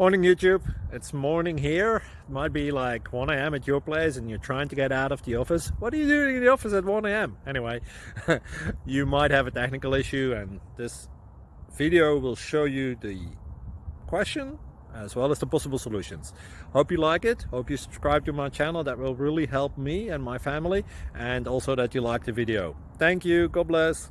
Morning YouTube, it's morning here. It might be like 1 a.m. at your place and you're trying to get out of the office. What are you doing in the office at 1 a.m.? Anyway, you might have a technical issue and this video will show you the question as well as the possible solutions. Hope you like it, hope you subscribe to my channel. That will really help me and my family, and also that you like the video. Thank you, God bless.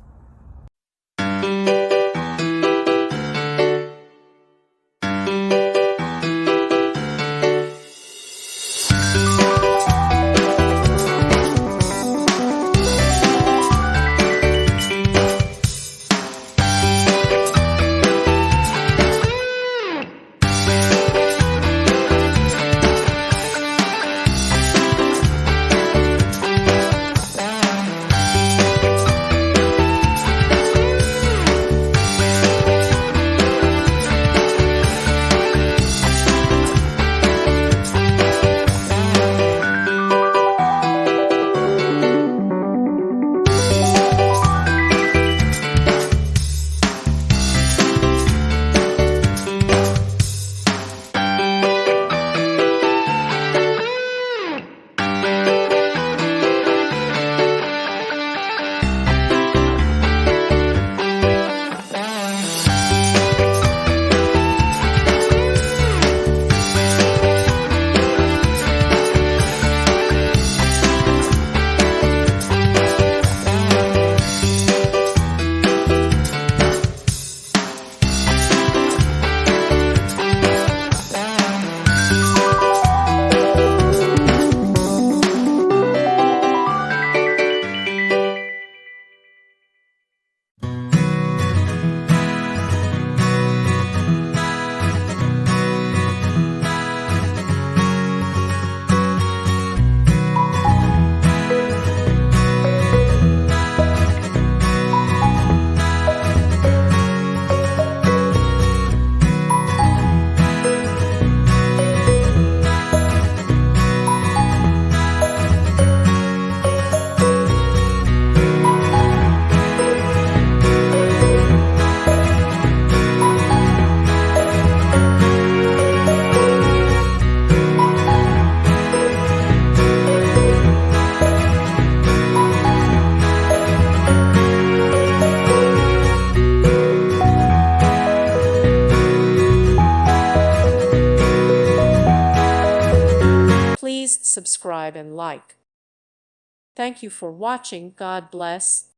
Please subscribe and like. Thank you for watching. God bless.